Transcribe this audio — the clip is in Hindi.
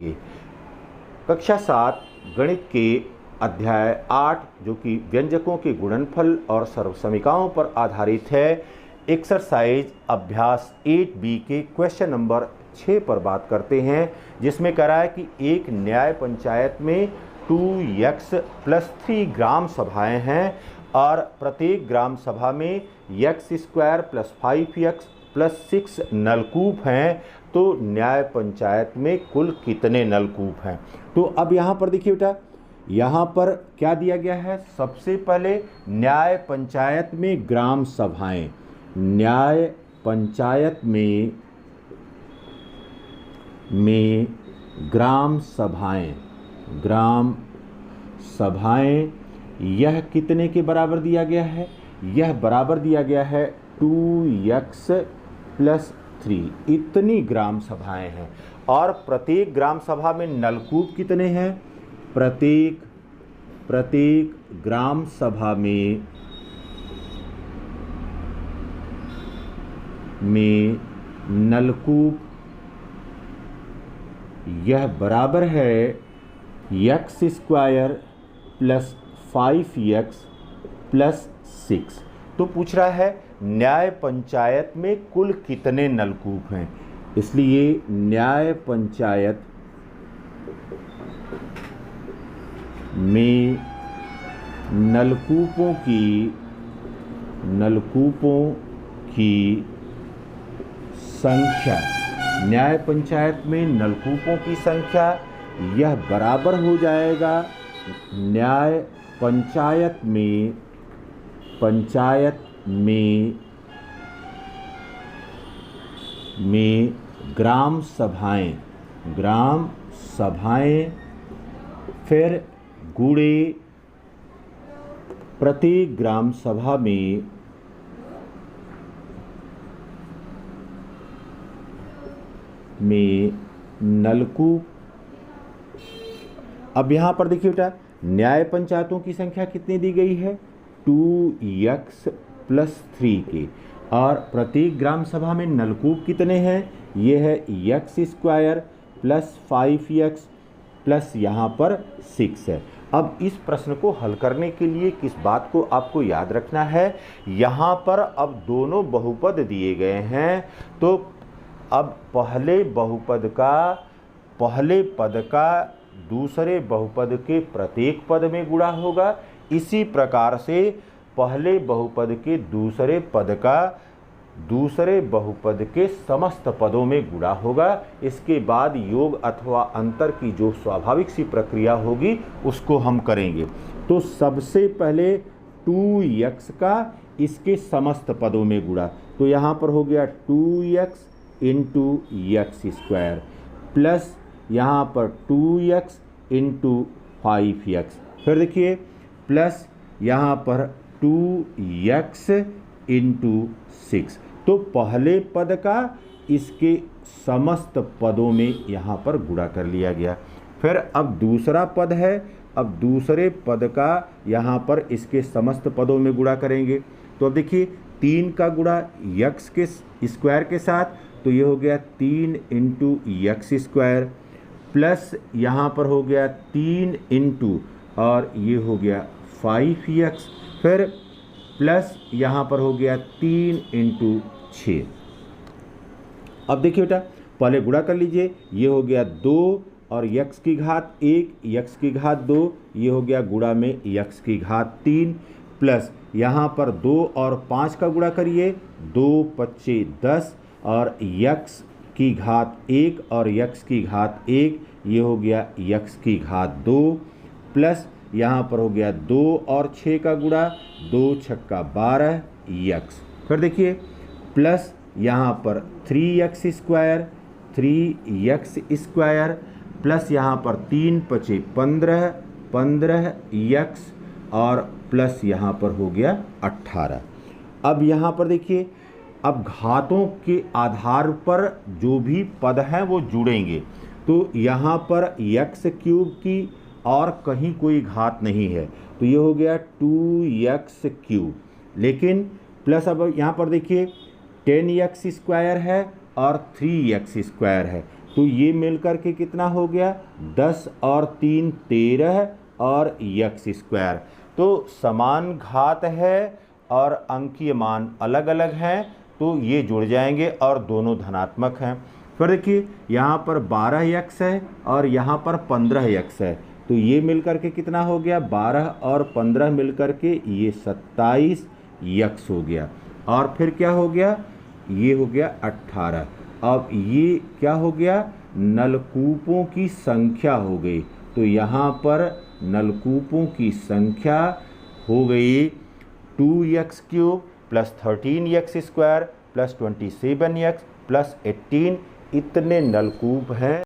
कक्षा 7 गणित के अध्याय 8 जो कि व्यंजकों के गुणनफल और सर्वसमीकाओं पर आधारित है, एक्सरसाइज अभ्यास 8B के क्वेश्चन नंबर 6 पर बात करते हैं, जिसमें कह रहा है कि एक न्याय पंचायत में 2x + 3 ग्राम सभाएं हैं और प्रत्येक ग्राम सभा में x² + 5x + 6 नलकूप हैं। तो न्याय पंचायत में कुल कितने नलकूप हैं? तो अब यहाँ पर देखिए बेटा, यहाँ पर क्या दिया गया है। सबसे पहले न्याय पंचायत में ग्राम सभाएं, न्याय पंचायत में ग्राम सभाएं, यह कितने के बराबर दिया गया है? यह बराबर दिया गया है 2x + 3, इतनी ग्राम सभाएं हैं। और प्रत्येक ग्राम सभा में नलकूप कितने हैं? प्रत्येक ग्राम सभा में नलकूप यह बराबर है x² + 5x + 6। तो पूछ रहा है न्याय पंचायत में कुल कितने नलकूप हैं, इसलिए न्याय पंचायत में नलकूपों की संख्या, न्याय पंचायत में नलकूपों की संख्या यह बराबर हो जाएगा न्याय पंचायत में ग्राम सभाएं फिर गुणे प्रत्येक ग्राम सभा में नलकूप। अब यहाँ पर देखिए बेटा, न्याय पंचायतों की संख्या कितनी दी गई है? 2x + 3 के, और प्रत्येक ग्राम सभा में नलकूप कितने हैं? ये है x² + 5x + यहाँ पर 6 है। अब इस प्रश्न को हल करने के लिए किस बात को आपको याद रखना है? यहाँ पर अब दोनों बहुपद दिए गए हैं, तो अब पहले पद का दूसरे बहुपद के प्रत्येक पद में गुणा होगा। इसी प्रकार से पहले बहुपद के दूसरे पद का दूसरे बहुपद के समस्त पदों में गुणा होगा। इसके बाद योग अथवा अंतर की जो स्वाभाविक सी प्रक्रिया होगी उसको हम करेंगे। तो सबसे पहले 2x का इसके समस्त पदों में गुणा, तो यहाँ पर हो गया 2x × x² प्लस यहाँ पर 2x × 5x, फिर देखिए प्लस यहाँ पर 2x × 6। तो पहले पद का इसके समस्त पदों में यहाँ पर गुणा कर लिया गया। फिर अब दूसरा पद है, अब दूसरे पद का यहाँ पर इसके समस्त पदों में गुणा करेंगे। तो अब देखिए 3 का गुणा x के स्क्वायर के साथ, तो ये हो गया 3 × x² प्लस यहाँ पर हो गया 3 × और ये हो गया 5x, फिर प्लस यहाँ पर हो गया 3 × 6। अब देखिए बेटा, पहले गुणा कर लीजिए, ये हो गया 2 और x की घात 1, x की घात 2, ये हो गया गुणा में x की घात 3, प्लस यहाँ पर 2 और 5 का गुणा करिए, 2 × 5 = 10 और x की घात 1 और x की घात 1, ये हो गया x की घात 2, प्लस यहाँ पर हो गया 2 और 6 का गुणा, 2 × 6 = 12x, फिर देखिए प्लस यहाँ पर 3x² प्लस यहाँ पर 3 × 5 = 15x और प्लस यहाँ पर हो गया 18। अब यहाँ पर देखिए, अब घातों के आधार पर जो भी पद हैं वो जुड़ेंगे। तो यहाँ पर x³ की और कहीं कोई घात नहीं है, तो ये हो गया 2x³, लेकिन प्लस अब यहाँ पर देखिए 10x² है और 3x² है, तो ये मिलकर के कितना हो गया 10 और 3 13 और x स्क्वायर। तो समान घात है और अंकीय मान अलग अलग हैं, तो ये जुड़ जाएंगे और दोनों धनात्मक हैं। फिर देखिए यहाँ पर 12x है और यहाँ पर 15x है, तो ये मिलकर के कितना हो गया 12 और 15 मिलकर के ये 27x हो गया। और फिर क्या हो गया, ये हो गया 18। अब ये क्या हो गया, नलकूपों की संख्या हो गई। तो यहाँ पर नलकूपों की संख्या हो गई 2x³ plus 13x square plus 27x plus 18। इतने नलकूप हैं।